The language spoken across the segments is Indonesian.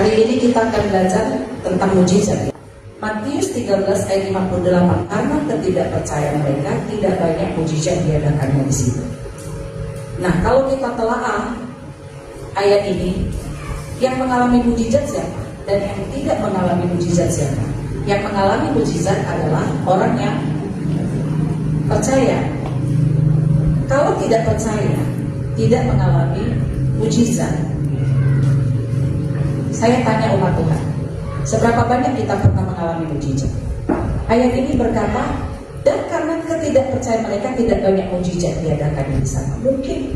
Hari ini kita akan belajar tentang mujizat. Matius 13 ayat 58, karena ketidakpercayaan mereka tidak banyak mujizat diadakannya di situ. Nah, kalau kita telaah ayat ini, yang mengalami mujizat siapa? Dan yang tidak mengalami mujizat siapa? Yang mengalami mujizat adalah orang yang percaya. Kalau tidak percaya, tidak mengalami mujizat. Saya tanya umat Tuhan, seberapa banyak kita pernah mengalami mujizat? Ayat ini berkata, dan karena ketidakpercayaan mereka tidak banyak mujizat diadakan di sana. Mungkin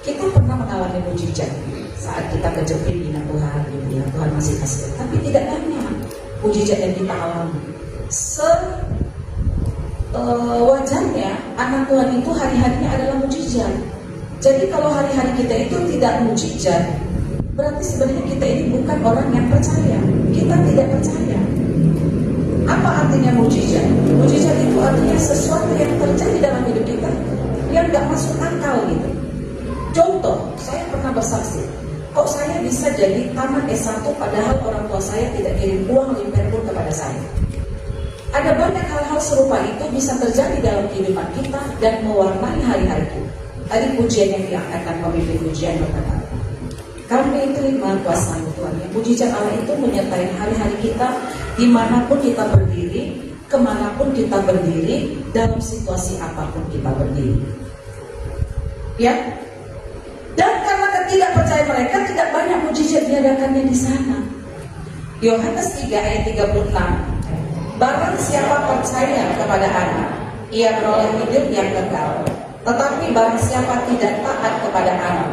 kita pernah mengalami mujizat saat kita kejepit bina Tuhan, ya Tuhan masih kasih. Tapi tidak banyak mujizat yang kita alami. Wajarnya anak Tuhan itu hari-harinya adalah mujizat. Jadi kalau hari-hari kita itu tidak mujizat, berarti sebenarnya kita ini bukan orang yang percaya. Kita tidak percaya. Apa artinya mujizat? Mujizat itu artinya sesuatu yang terjadi dalam hidup kita yang gak masuk akal gitu. Contoh, saya pernah bersaksi, kok saya bisa jadi tamat S1 padahal orang tua saya tidak kirim uang limper pun kepada saya. Ada banyak hal-hal serupa itu bisa terjadi dalam kehidupan kita dan mewarnai hari-hari kita. Tadi pujian yang diangkatkan pemimpin pujian berkata, kami terima kuasa Tuhan. Yang mujizat Allah itu menyertai hari-hari kita, dimanapun kita berdiri, kemanapun kita berdiri, dalam situasi apapun kita berdiri. Ya, dan karena ketidakpercayaan mereka tidak banyak mujizat diadakannya di sana. Yohanes 3 ayat 36. Barang siapa percaya kepada Anak, ia beroleh hidup yang kekal. Tetapi barang siapa tidak taat kepada Anak,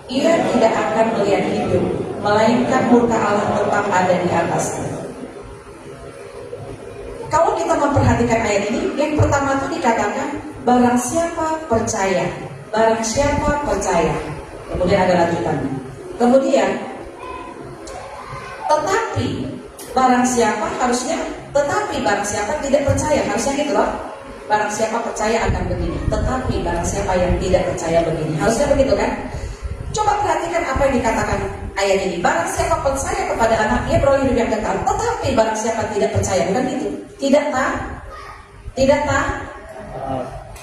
ia tidak akan melihat hidup, melainkan murka Allah tetap ada di atasnya. Kalau kita memperhatikan ayat ini, yang pertama itu dikatakan barang siapa percaya, barang siapa percaya. Kemudian ada lanjutannya. Kemudian, tetapi barang siapa harusnya, tetapi barang siapa tidak percaya, harusnya gitu loh. Barang siapa percaya akan begini, tetapi barang siapa yang tidak percaya begini, harusnya begitu kan? Coba perhatikan apa yang dikatakan ayat ini. Barang siapa percaya kepada Anak, ia beroleh hidup yang kekal. Tetapi barang siapa tidak percaya, bukan gitu. Tidak taat.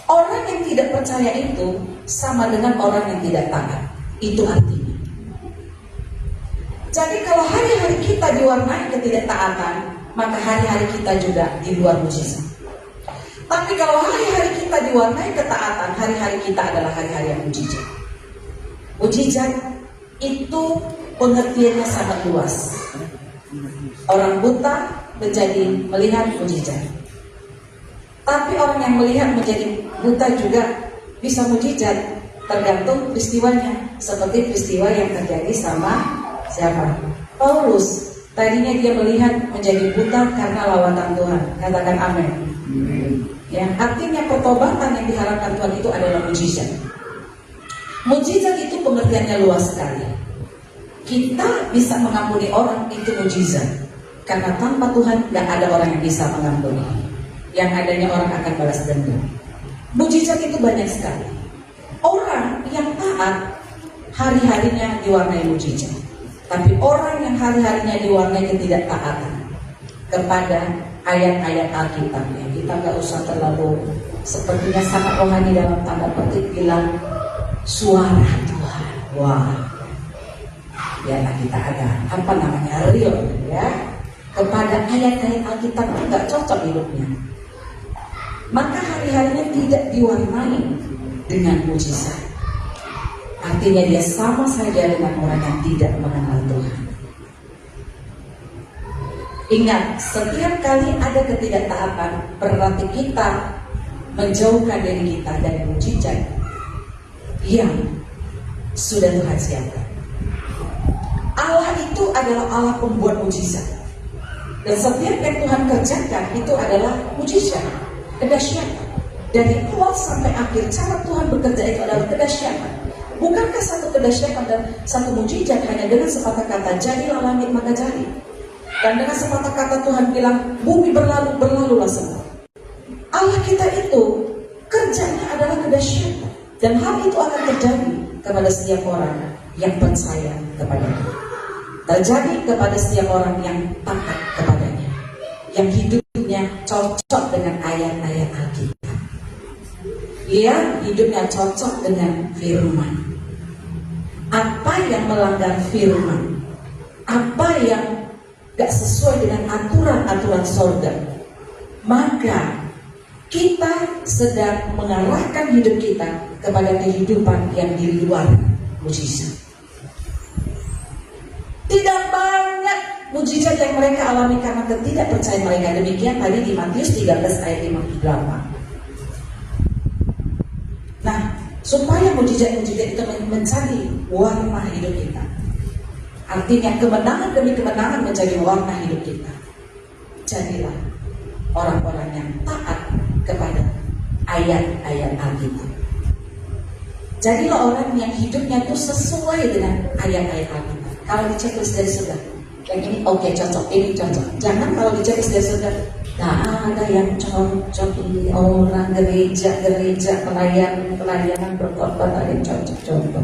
Orang yang tidak percaya itu sama dengan orang yang tidak taat. Itu artinya. Jadi kalau hari-hari kita diwarnai ketidaktaatan, maka hari-hari kita juga di luar mujizat. Tapi kalau hari-hari kita diwarnai ketaatan, hari-hari kita adalah hari-hari yang mujizat. Mujizat itu pengertiannya sangat luas. Orang buta menjadi melihat mujizat. Tapi orang yang melihat menjadi buta juga bisa mujizat, tergantung peristiwanya. Seperti peristiwa yang terjadi sama siapa? Paulus. Tadinya dia melihat menjadi buta karena lawatan Tuhan. Katakan amin. Ya, artinya pertobatan yang diharapkan Tuhan itu adalah mujizat. Mujizat itu pengertiannya luas sekali. Kita bisa mengampuni orang, itu mujizat. Karena tanpa Tuhan gak ada orang yang bisa mengampuni. Yang adanya orang akan balas dendam. Mujizat itu banyak sekali. Orang yang taat hari-harinya diwarnai mujizat. Tapi orang yang hari-harinya diwarnai ketidaktaatan kepada ayat-ayat Alkitab, ya, kita gak usah terlalu sepertinya sangat rohani dalam tanda petik bilang suara Tuhan. Wah, biarlah kita ada apa namanya real, ya, kepada ayat-ayat Alkitab itu gak cocok hidupnya. Maka hari-harinya tidak diwarnai dengan mujizat. Artinya dia sama saja dengan orang yang tidak mengenal Tuhan. Ingat, setiap kali ada ketidaktaatan, berarti kita menjauhkan diri kita dari mujizat yang sudah Tuhan siapkan. Allah itu adalah Allah pembuat mujizat. Dan setiap yang Tuhan kerjakan itu adalah mujizat, kedahsyatan. Dari awal sampai akhir, cara Tuhan bekerja itu adalah kedahsyatan. Bukankah satu kedahsyatan dan satu mujizat hanya dengan sepatah kata, jadilah langit maka jadi. Dan dengan sepatah kata Tuhan bilang, bumi berlalu, berlalulah semua. Allah kita itu kerjanya adalah kedahsyatan. Dan hal itu akan terjadi kepada setiap orang yang percaya kepada Dia. terjadi kepada setiap orang yang taat kepadanya, yang hidupnya cocok dengan ayat-ayat Alkitab, yang hidupnya cocok dengan firman. Apa yang melanggar firman, apa yang gak sesuai dengan aturan-aturan sorga, maka kita sedang mengarahkan hidup kita kepada kehidupan yang di luar mujizat. Tidak banyak mujizat yang mereka alami karena ketidakpercayaan mereka. Demikian tadi di Matius 13 ayat 58. Nah, supaya mujizat-mujizat itu menjadi warna hidup kita, artinya kemenangan demi kemenangan menjadi warna hidup kita, jadilah orang-orang yang taat kepada ayat-ayat Alkitab. Jadilah orang yang hidupnya itu sesuai dengan ayat-ayat Alkitab. Kalau diceklis dari surga, yang ini oke, cocok, ini cocok. Jangan kalau diceklis dari surga, nah ada yang cocok ini orang gereja pelayanan berkorban ada yang cocok.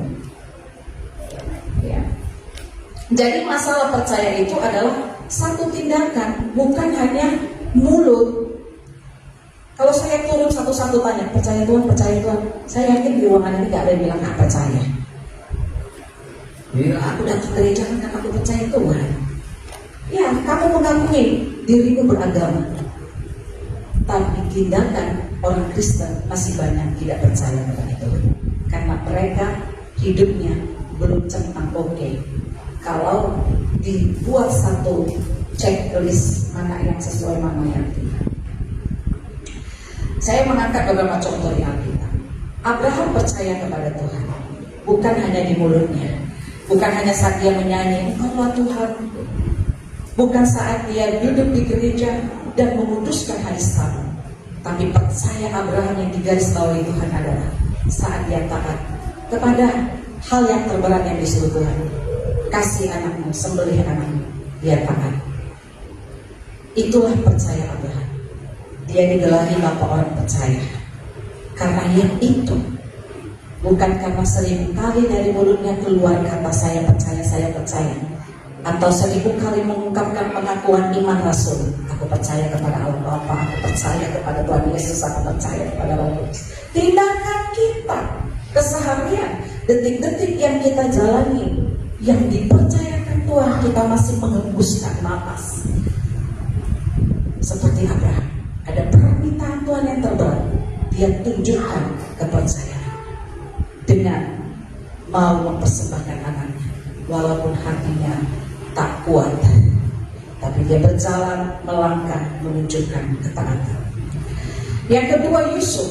Ya. Jadi masalah percaya itu adalah satu tindakan, bukan hanya mulut. Kalau saya turun satu-satu tanya, percaya Tuhan, saya yakin di ruangan ini gak ada yang bilang gak percaya. Ya, aku datang gereja karena aku percaya Tuhan. Ya, kamu mengakui dirimu beragama, tapi tindakan orang Kristen masih banyak tidak percaya kepada Tuhan, karena mereka hidupnya belum centang oke. Kalau dibuat satu checklist mana yang sesuai, mana yang tidak. Saya mengangkat beberapa contoh di Alkitab. Abraham percaya kepada Tuhan, bukan hanya di mulutnya, bukan hanya saat dia menyanyi "Engkaulah Tuhan", bukan saat dia duduk di gereja dan memutuskan hari Sabat, tapi percaya Abraham yang digarisbawahi Tuhan adalah saat dia taat kepada hal yang terberat yang disuruh Tuhan. Kasih anakmu, sembelih anakmu, dia taat. Itulah percaya Abraham. Dia digelari bapak orang percaya karena yang itu, bukan karena seribu kali dari mulutnya keluar kata saya percaya, atau seribu kali mengungkapkan pengakuan iman rasul. Aku percaya kepada Allah Bapa, aku percaya kepada Tuhan Yesus, aku percaya kepada Roh Kudus. Tindakan kita, keseharian, detik-detik yang kita jalani, yang dipercayakan Tuhan, kita masih menghembuskan napas seperti Abraham. Ada permintaan Tuhan yang terberat, dia tunjukkan kepercayaan dengan mau mempersembahkan anaknya, walaupun hatinya tak kuat, tapi dia berjalan, melangkah, menunjukkan ketaatan. Yang kedua, Yusuf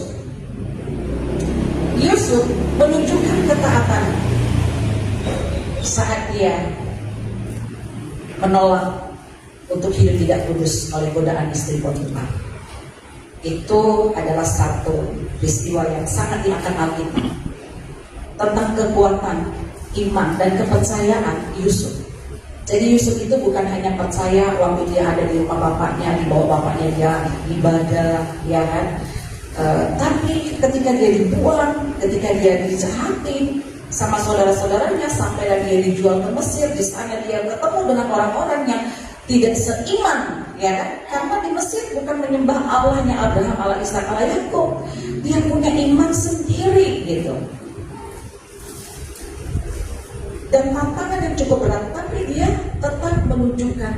menunjukkan ketaatan saat dia menolak untuk hidup tidak kudus oleh godaan istri Potifar. Itu adalah satu peristiwa yang sangat diangkat Alkitab tentang kekuatan iman dan kepercayaan Yusuf. Jadi Yusuf itu bukan hanya percaya waktu dia ada di rumah bapaknya, di bawah bapaknya dia ibadah, ya kan? Tapi ketika dia dibuang, ketika dia dijahatin sama saudara-saudaranya, sampai dia dijual ke Mesir, di sana dia ketemu dengan orang-orang yang tidak seiman, ya kan? Karena di Mesir bukan menyembah Allahnya Abraham, Allah Ishak, Allah Yakub. Dia punya iman sendiri gitu. Dan tantangan yang cukup berat, tapi dia tetap menunjukkan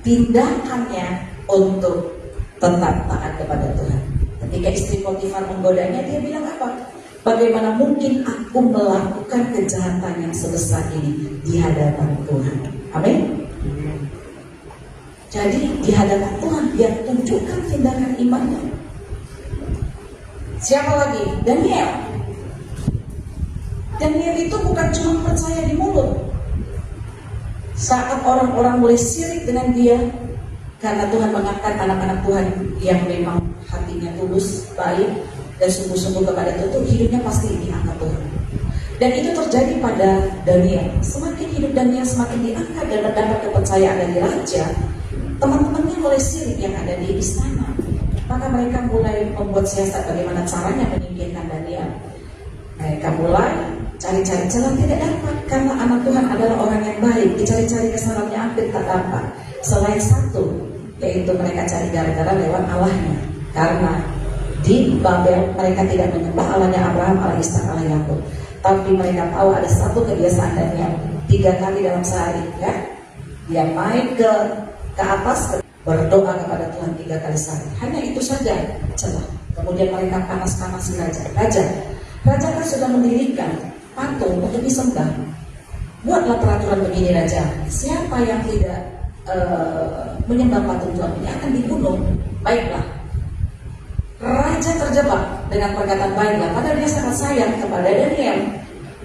tindakannya untuk tetap taat kepada Tuhan. Ketika istri Potifar menggodanya, dia bilang apa? Bagaimana mungkin aku melakukan kejahatan yang sebesar ini di hadapan Tuhan? Amin. Jadi di hadapan Tuhan dia tunjukkan tindakan imannya. Siapa lagi? Daniel. Daniel itu bukan cuma percaya di mulut. Saat orang-orang mulai syirik dengan dia, karena Tuhan mengangkat anak-anak Tuhan yang memang hatinya tulus, baik, dan sungguh-sungguh kepada Tuhan, hidupnya pasti diangkat Tuhan. Dan itu terjadi pada Daniel. Semakin hidup Daniel semakin diangkat dan mendapat kepercayaan dari raja, teman-temannya mulai syirik yang ada di istana. Maka mereka mulai membuat siasat bagaimana caranya menyingkirkan Daniel. Mereka mulai cari-cari celah tidak dapat, karena anak Tuhan adalah orang yang baik. Dicari-cari kesalahannya hampir tak dapat, selain satu, yaitu mereka cari gara-gara lewat Allahnya. Karena di Babel mereka tidak menyembah Allahnya Abraham, Allah Ishak, Allah Yakub, tapi mereka tahu ada satu kebiasaan Daniel, 3 kali dalam sehari, ya, dia naik ke atas berdoa kepada Tuhan 3 kali sehari. Hanya itu saja celah. Kemudian mereka panas-panas raja kan sudah mendirikan patung untuk disembah. Buatlah peraturan begini raja, siapa yang tidak menyembah patung Tuhan ini akan dibunuh. Baiklah, raja terjebak dengan perkataan baiklah, padahal dia sangat sayang kepada Daniel.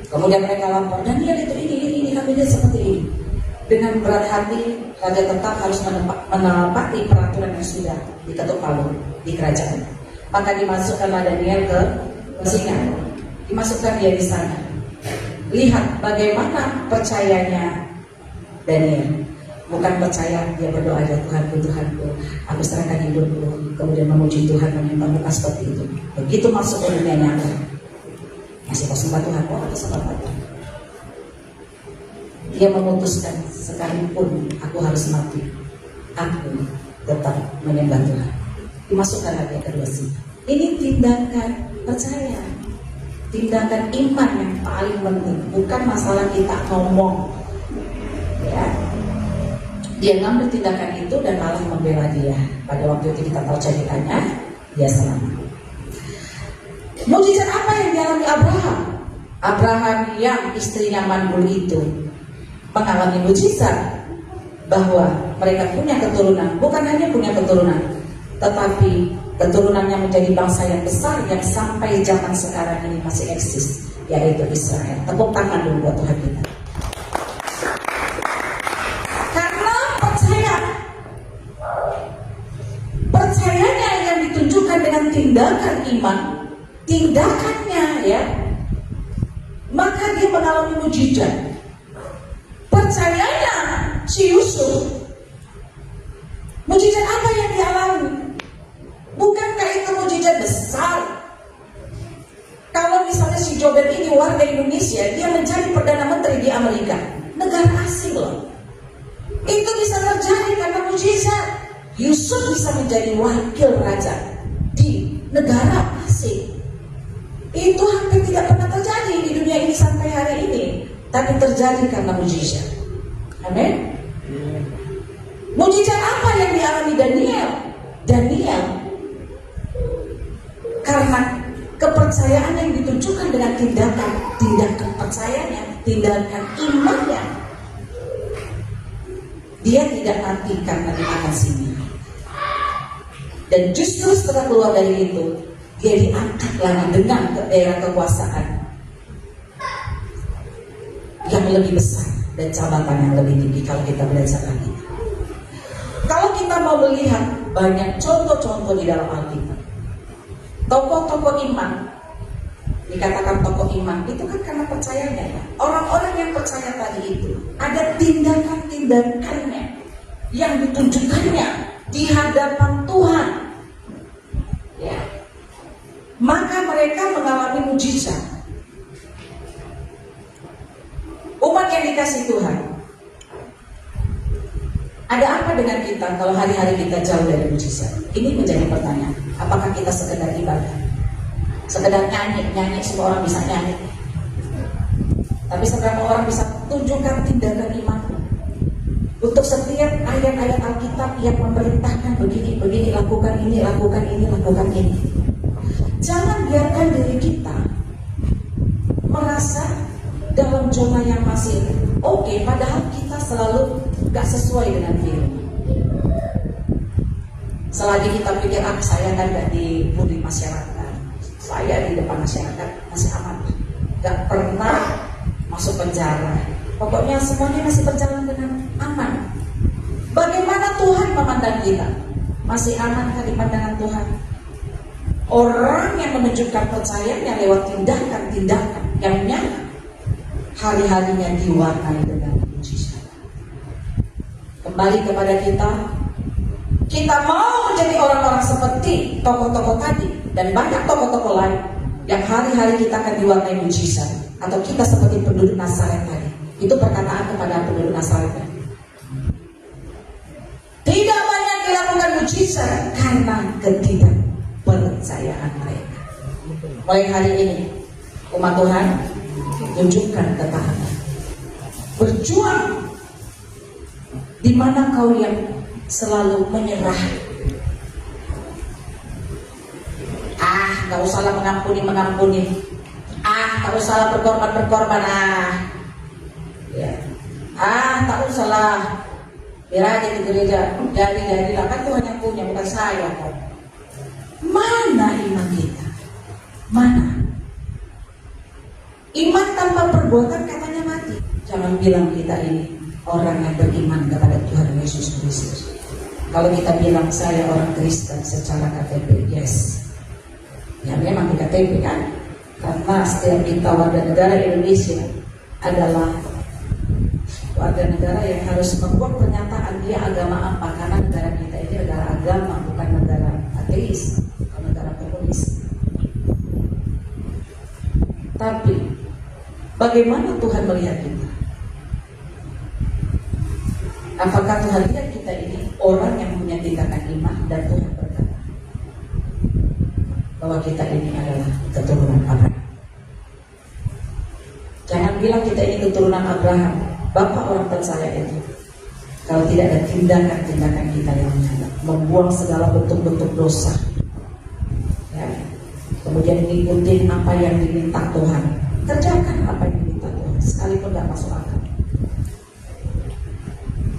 Kemudian mereka lapor, Daniel itu ini kami lihat seperti ini. Dengan berat hati, raja tetap harus menepati peraturan yang sudah diketuk palu di kerajaan. Maka dimasukkanlah Daniel ke singa, dimasukkan dia di sana. Lihat bagaimana percayanya Daniel. Bukan percaya, dia berdoa aja, Tuhanku, aku serahkan hidupku, kemudian memuji Tuhan, menyembah, seperti itu. Begitu masuk ke dunia nyata, masih kau sembah Tuhan, kau sembah Tuhan. Dia memutuskan, sekalipun aku harus mati, aku tetap menyembah Tuhan. Dimasukkan lagi kedua sih. Ini tindakan percaya, tindakan iman yang paling penting. Bukan masalah kita ngomong, ya. Dia ngambil tindakan itu dan Allah membela dia. Pada waktu itu kita tahu ceritanya, dia selamat. Mujizat apa yang dialami Abraham? Abraham yang istrinya mandul itu mengalami mujizat bahwa mereka punya keturunan, bukan hanya punya keturunan, tetapi keturunannya menjadi bangsa yang besar yang sampai zaman sekarang ini masih eksis, yaitu Israel. Tepuk tangan dulu buat Tuhan kita. Karena percayanya yang ditunjukkan dengan tindakan iman, tindakannya, ya, maka dia mengalami mujizat. Percayanya si Yusuf, mujizat apa yang dialami? Bukankah itu mujizat besar? Kalau misalnya si Jobel ini warga Indonesia, dia menjadi Perdana Menteri di Amerika, negara asing loh. Itu bisa terjadi karena mujizat. Yusuf bisa menjadi wakil raja di negara asing. Itu hampir tidak pernah terjadi di dunia ini sampai hari ini, tapi terjadi karena mujizat. Amin. Mujizat apa yang dialami Daniel? Daniel karena kepercayaan yang ditunjukkan dengan tindakan percayanya, tindakan imannya, dia tidak mati karena dimakan singa. Dan justru setelah keluar dari itu, dia diangkat lagi dengan daerah kekuasaan yang lebih besar dan jabatan yang lebih tinggi. Kalau kita belajar lagi, kalau kita mau melihat banyak contoh-contoh di dalam Alkitab, tokoh-tokoh iman, dikatakan tokoh iman itu kan karena percayanya, ya. Orang-orang yang percaya tadi itu ada tindakan-tindakannya yang ditunjukkannya di hadapan Tuhan, ya. Maka mereka mengalami mujizat. Umat yang dikasih Tuhan, ada apa dengan kita kalau hari-hari kita jauh dari mujizat? Ini menjadi pertanyaan. Apakah kita sekedar ibadah, sekedar nyanyi, semua orang bisa nyanyi, tapi seberapa orang bisa tunjukkan tindakan iman untuk setiap ayat-ayat Alkitab yang memerintahkan begini, lakukan ini. Jangan biarkan diri kita merasa dalam zona yang masih oke, padahal kita selalu gak sesuai dengan firman. Selagi kita pikir, saya kan gak dibully masyarakat, saya di depan masyarakat masih aman, gak pernah masuk penjara, pokoknya semuanya masih berjalan dengan aman. Bagaimana Tuhan memandang kita? Masih aman kan di pandangan Tuhan? Orang yang menunjukkan percayanya lewat tindakan-tindakan yang nyata, hari-harinya diwarnai dengan mujizat. Kembali kepada kita mau menjadi orang-orang seperti tokoh-tokoh tadi dan banyak tokoh-tokoh lain yang hari-hari kita akan diwarnai mujizat, Atau kita seperti penduduk Nazaret tadi. Itu perkataan kepada penduduk Nazaret tadi. Tidak banyak dilakukan mujizat karena ketidakpercayaan mereka. Mulai hari ini umat Tuhan tunjukkan ketahanan, berjuang. Di mana kau yang selalu menyerah? Gak usah lah mengampuni. Gak usah lah berkorban. Tak usah lah. Biar aja di gereja. Jadilah kan Tuhan yang punya, bukan saya kok. Mana iman kita? Mana? Iman tanpa perbuatan katanya mati. Jangan bilang kita ini orang yang beriman kepada Tuhan Yesus Kristus. Kalau kita bilang saya orang Kristen secara KTP, yes. Ya memang di KTP kan. Karena setiap kita warga negara Indonesia adalah warga negara yang harus membuat pernyataan dia agama apa. Karena negara kita ini negara agama, bukan negara ateis atau negara komunis. Tapi bagaimana Tuhan melihat kita? Apakah Tuhan lihat kita ini orang yang punya tindakan iman? Dan Tuhan berkata bahwa kita ini adalah keturunan Abraham. Jangan bilang kita ini keturunan Abraham, bapak orang percaya itu. Kalau tidak ada tindakan-tindakan kita yang membuang segala bentuk-bentuk dosa, ya. Kemudian ngikutin apa yang diminta Tuhan, kerjakan apa yang diminta Tuhan, sekalipun gak masuk akal.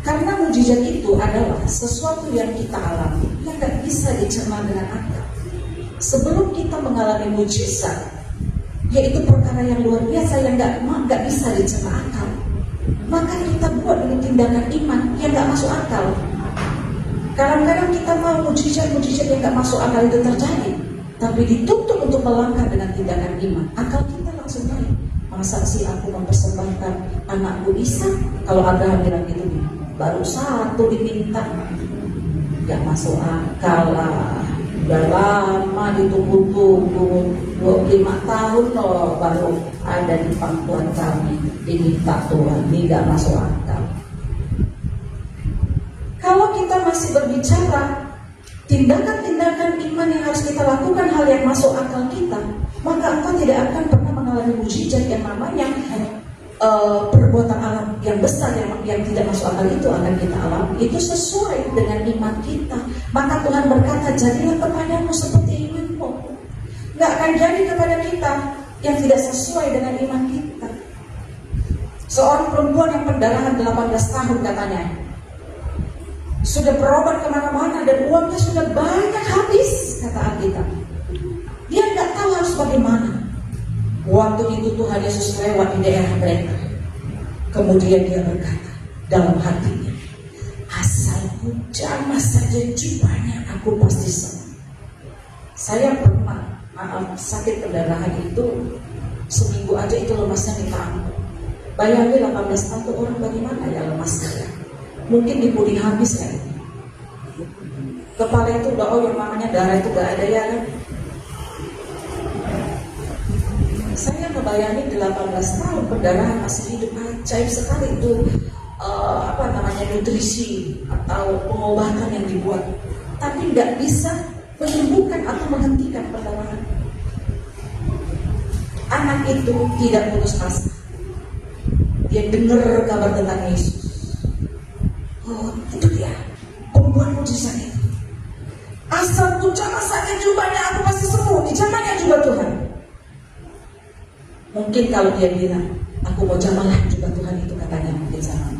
Karena mujizat itu adalah sesuatu yang kita alami yang gak bisa dicerna dengan akal. Sebelum kita mengalami mujizat, yaitu perkara yang luar biasa yang gak bisa dicerna akal, maka kita buat dengan tindakan iman yang gak masuk akal. Kadang-kadang kita mau mujizat-mujizat yang gak masuk akal itu terjadi, tapi dituntut untuk melangkah dengan tindakan iman. Akal kita langsung naik. Masa sih aku mempersembahkan anakku Ishak? Kalau Abraham bilang gitu, baru satu diminta, gak masuk akal lah. Udah lama ditunggu-tunggu 25 tahun loh baru ada di pangkuan kami diminta Tuhan. Tidak masuk akal. Kalau kita masih berbicara tindakan-tindakan iman yang harus kita lakukan, hal yang masuk akal kita, maka engkau tidak akan pernah mengalami mujizat yang namanya perbuatan alam yang besar yang tidak masuk akal itu akan kita alami. Itu sesuai dengan iman kita. Maka Tuhan berkata, jadilah kepadamu seperti imanmu. Gak akan jadi kepada kita yang tidak sesuai dengan iman kita. Seorang perempuan yang pendarahan 18 tahun katanya, sudah berobat kemana-mana dan uangnya sudah banyak habis, kata Alkitab. Dia gak tahu harus bagaimana. Waktu itu Tuhan Yesus lewat di daerah mereka. Kemudian dia berkata dalam hatinya, asal ku jamah saja jubahnya, aku pasti sembuh. Saya pernah sakit pendarahan itu seminggu aja itu lemasnya minta ampun. Bayangin 18 tahun tuh orang bagaimana ya lemasnya ya. Mungkin di pulih habis ya. Kepala itu udah yang namanya darah itu gak ada ya kan. Saya ngebayangin 18 tahun pendarahan masih hidup, ajaib sekali itu nutrisi atau pengobatan yang dibuat, tapi nggak bisa menyembuhkan atau menghentikan pendarahan. Anak itu tidak putus asa. Dia dengar kabar tentang Yesus. Oh, itu dia pembuat mujizat itu. Asal ku jamah saja jubahnya, aku pasti sembuh. Di zamannya juga Tuhan. Mungkin kalau dia bilang, aku mau jamahlah juga Tuhan itu, katanya mungkin sama.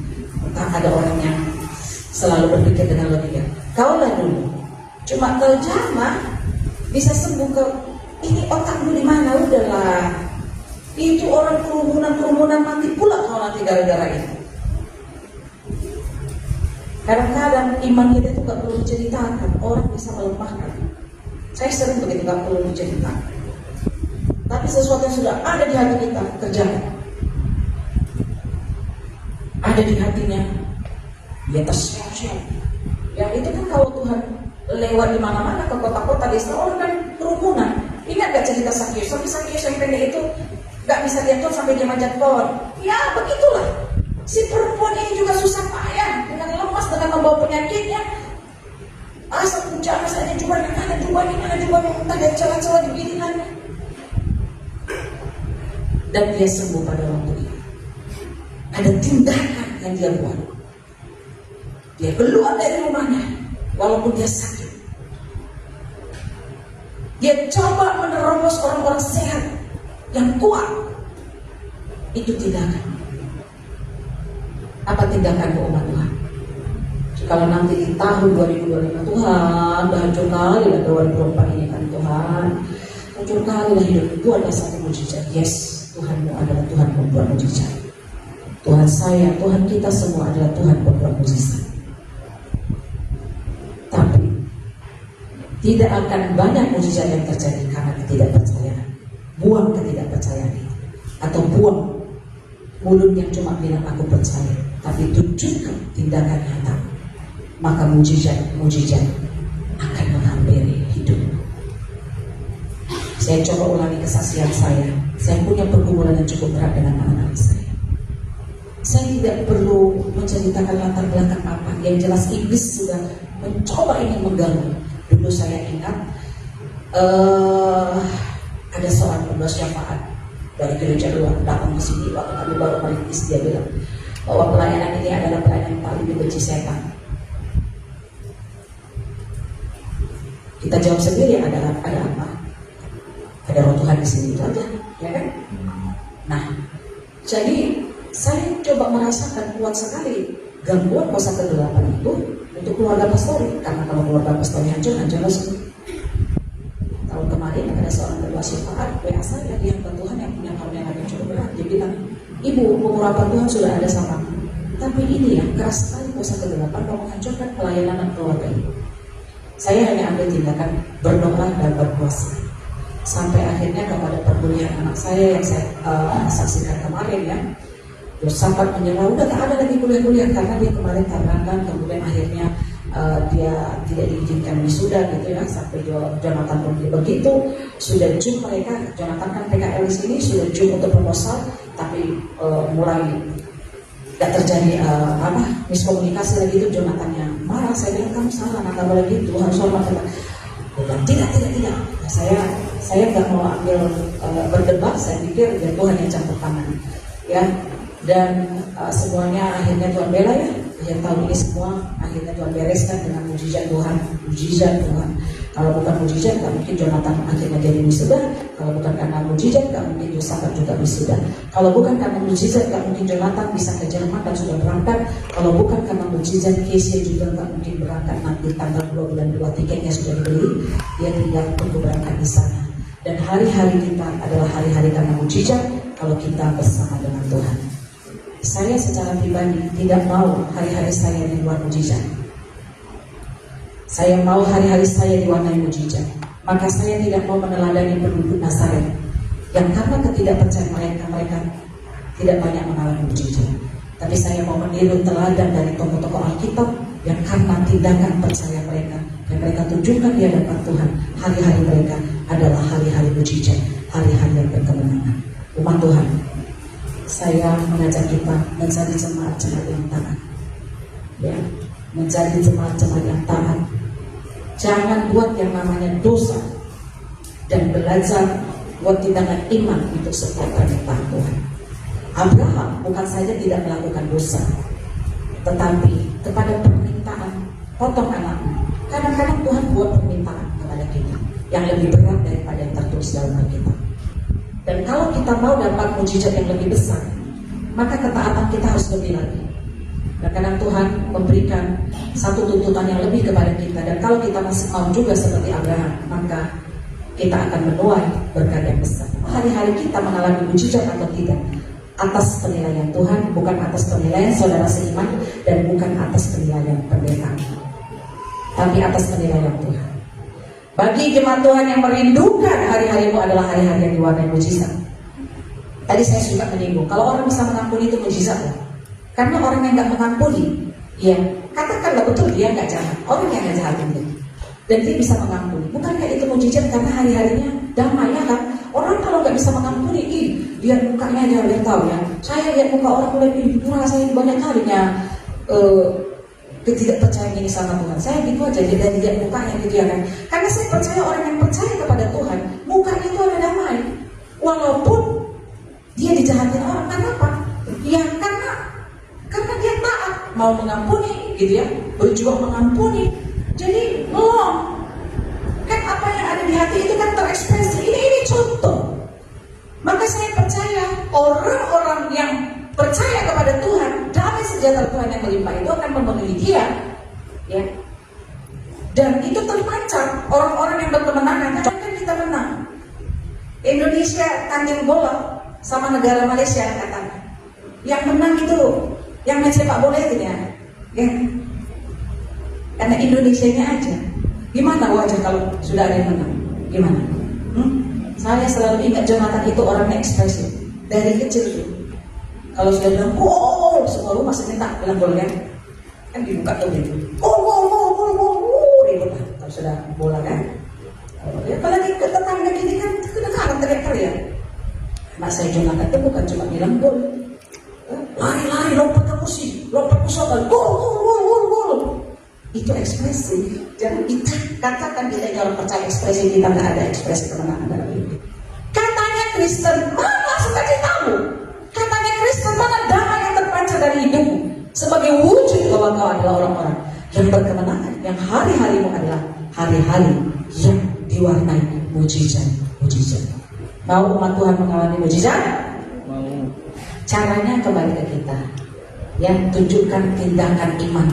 Entah ada orang yang selalu berpikir dengan logika. Kaulah dulu, cuma kalau jamah bisa sembuh ke ini otakmu di mana? Udahlah, itu orang kerumunan mati pula kalau nanti gara-gara itu. Kadang-kadang iman kita itu gak perlu diceritakan, orang bisa melemahkan. Saya sering begitu, gak perlu diceritakan. Tapi sesuatu yang sudah ada di hati kita, kerjakan. Ada di hatinya, dia tersiap-siap. Yang itu kan kalau Tuhan lewat di mana-mana ke kota-kota di Israel, orang kan kerumunan. Ingat gak cerita Sakius? Sakius yang pendek itu Gak bisa lihat Tuhan sampai dia manjat pohon. Ya begitulah. Si perempuan ini juga susah payah dengan lemas, dengan membawa penyakitnya. Asal bicara saja jubahnya, mana jubahnya, entah dari celah-celah di piringannya. Dan dia sembuh pada waktu itu. Ada tindakan yang dia buat. Dia keluar dari rumahnya, walaupun dia sakit. Dia coba menerobos orang-orang sehat yang kuat. Itu tindakan. Apa tindakanmu umat Tuhan? Kalau nanti di tahun 2025 Tuhan, dah hancur kali lah 2024 ini kan Tuhan, hancur kali lah hidup itu adalah satu mujizat. Yes, Tuhanmu adalah Tuhan pembuat mujizat. Tuhan saya, Tuhan kita semua adalah Tuhan pembuat mujizat. Tapi tidak akan banyak mujizat yang terjadi karena ketidakpercayaan. Buang ketidakpercayaan itu, atau buang mulut yang cuma bilang aku percaya, tapi tunjukkan tindakan nyata. Maka mujizat akan menghampiri hidup. Saya coba ulangi kesaksian saya. Saya punya pergumulan yang cukup berat dengan anak-anak saya. Saya tidak perlu menceritakan latar belakang apa. Yang jelas iblis sudah mencoba ingin mengganggu. Dulu saya ingat ada seorang pembawa syafaat dari gereja luar datang ke sini waktu kami baru merintis. Dia bilang bahwa pelayanan ini adalah pelayanan yang paling dibenci setan. Kita jawab sendiri, ada apa? Ada roh Tuhan di sini, itu aja, ya kan? Nah, jadi saya coba merasakan kuat sekali gangguan kuasa kegelapan itu untuk keluarga pastori, karena kalau keluarga pastori hancur semua. Tahun kemarin ada seorang ketua syafaat WA saya, dia hamba Tuhan yang punya karunia yang cukup berat. Dia bilang, ibu, pengurapan Tuhan sudah ada sama, tapi ini ya keras sekali kuasa kegelapan mau menghancurkan pelayanan dan keluarga ini. Saya hanya ambil tindakan berdoa dan berpuasa. Sampai akhirnya kepada perkuliahan anak saya yang saya saksikan kemarin ya, terus sempat menyerah, udah tak ada lagi kuliah-kuliah karena dia kemarin tabrakan, kemudian akhirnya dia tidak diizinkan wisuda gitu ya, sampai Jonathan pun begitu. Sudah Zoom mereka, Jonathan kan PKL di sini, sudah Zoom untuk proposal, tapi mulai gak terjadi miskomunikasi lagi itu. Jonathan yang marah, saya bilang kamu salah, nggak boleh gitu, harus hormat. Tidak. Saya nggak mau ambil berdebat. Saya pikir ya Tuhan yang campur tangan, ya. Dan semuanya akhirnya Tuhan bela ya. Akhir tahun ini semua akhirnya Tuhan bereskan dengan mujizat Tuhan. Kalau bukan mujizat, nggak mungkin Jonathan akhirnya jadi wisuda. Kalau bukan karena mujizat, nggak mungkin Yosafat juga wisuda. Kalau bukan karena mujizat, nggak mungkin Jonathan bisa ke Jerman dan sudah berangkat. Kalau bukan karena mujizat, Kesia juga nggak mungkin berangkat nanti tanggal 2 bulan 2, tiketnya sudah dibeli. Dia tinggal untuk berangkat di sana. Dan hari-hari kita adalah hari-hari karena mujizat kalau kita bersama dengan Tuhan. Saya secara pribadi tidak mau hari-hari saya di luar mujizat. Saya mau hari-hari saya diwarnai mujizat. Maka saya tidak mau meneladani penduduk Nazaret yang karena ketidakpercayaan mereka tidak banyak mengalami mujizat. Tapi saya mau meniru teladan dari tokoh-tokoh Alkitab yang karena tindakan percaya mereka dan mereka tunjukkan di hadapan Tuhan, hari-hari mereka adalah hari-hari mujizat, hari-hari yang berkemenangan. Umat Tuhan, saya mengajak kita menjadi jemaat-jemaat yang taat, ya, menjadi jemaat-jemaat yang taat. Jangan buat yang namanya dosa dan belajar buat tindakan iman untuk setiap perintah Tuhan. Abraham bukan saja tidak melakukan dosa, tetapi kepada permintaan potong anakmu. Kadang-kadang Tuhan buat permintaan kepada kita yang lebih berat daripada yang tertulis dalam Alkitab. Dan kalau kita mau dapat mujizat yang lebih besar, maka ketaatan kita harus lebih lagi. Dan kadang Tuhan memberikan satu tuntutan yang lebih kepada kita. Dan kalau kita masih mau juga seperti Abraham, maka kita akan menuai berkat yang besar. Hari-hari kita mengalami mujizat atau tidak, atas penilaian Tuhan, bukan atas penilaian saudara seiman, dan bukan atas penilaian pendeta, tapi atas penilaian Tuhan. Bagi jemaat Tuhan yang merindukan hari-harimu adalah hari-hari yang diwarnai mujizat. Tadi saya sudah menyinggung, kalau orang bisa mengampuni itu mujizat lah. Karena orang yang nggak mengampuni, ya katakanlah betul dia nggak jahat, orang yang nggak jahat itu, dan dia bisa mengampuni. Bukankah itu mujizat karena hari-harinya damai ya kan? Orang kalau nggak bisa mengampuni, lihat mukanya aja udah tahu ya. Saya lihat muka orang udah rasanya banyak kalinya ketidakpercayaan ini sama Tuhan. Saya gitu aja, dan lihat mukanya gitu ya kan. Karena saya percaya orang yang percaya kepada Tuhan, mukanya itu ada damai. Walaupun dia dijahatin orang, kenapa? Ya karena dia taat, mau mengampuni, gitu ya, berjuang mengampuni. Jadi belum. Kan apa yang ada di hati itu kan terekspresi. Ini contoh. Maka saya percaya orang-orang yang percaya kepada Tuhan, damai sejahtera Tuhan yang melimpah itu akan memenuhi dia, ya. Dan itu terpancar orang-orang yang berkemenangan. Kan kita menang. Indonesia tanding bola sama negara Malaysia katanya. Yang menang itu yang main sepak bola itu ya. Karena Indonesianya aja. Gimana wajah kalau sudah ada yang menang? Gimana? Saya selalu ingat Jonathan itu orangnya ekspresif dari kecil tuh. Kalau sudah bilang gol, semua rumah minta bilang gol kan dibuka tuh gitu. Ribut lah kalau sudah bola kan. Ya apalagi ke tetangga gini kan kedengaran teriak-teriak. Mak saya Jonathan itu bukan cuma bilang gol. Lari-lari, lompat ke musim, lompat ke soal, gol. Itu ekspresi. Jangan kita katakan kita ini orang percaya ekspresi, kita nggak ada ekspresi kemenangan dalam hidup. Katanya Kristen, mana sukacitamu? Katanya Kristen, mana damai yang terpancar dari hidupmu? Sebagai wujud bahwa kau adalah orang-orang yang berkemenangan, yang hari-harimu adalah hari-hari yang diwarnai mujizat. Mau umat Tuhan mengalami mujizat? Mau. Caranya kembali ke kita. Ya, tunjukkan tindakan iman.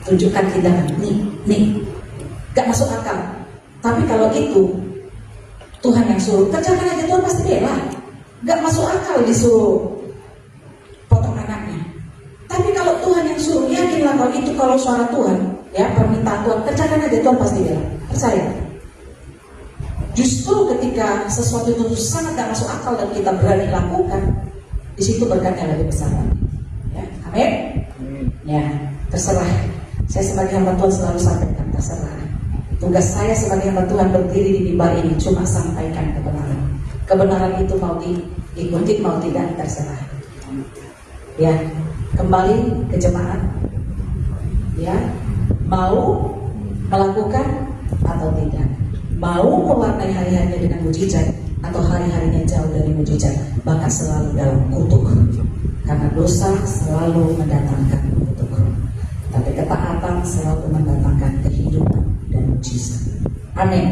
Tunjukkan tindakan. Nih. Gak masuk akal. Tapi kalau itu Tuhan yang suruh, kerjakan aja, Tuhan pasti bela. Gak masuk akal disuruh potong anaknya. Tapi kalau Tuhan yang suruh, yakinlah kalau itu kalau suara Tuhan, ya permintaan Tuhan, kerjakan aja, Tuhan pasti bela. Percaya. Justru ketika sesuatu itu sangat gak masuk akal dan kita berani lakukan, di situ berkatnya lebih besar. Ya, amin. Ya, terserah. Saya sebagai hamba Tuhan selalu sampaikan, terserah. Tugas saya sebagai hamba Tuhan berdiri di mimbar ini cuma sampaikan kebenaran. Kebenaran itu mau diikuti mau tidak terserah. Ya, kembali ke jemaat. Ya, mau melakukan atau tidak. Mau mewarnai hari-harinya dengan mujizat atau hari-harinya jauh dari mujizat, bahkan selalu dalam kutuk. Karena dosa selalu mendatangkan kutuk. Tapi ketaatan selalu mendatangkan kehidupan dan mujizat. Amin.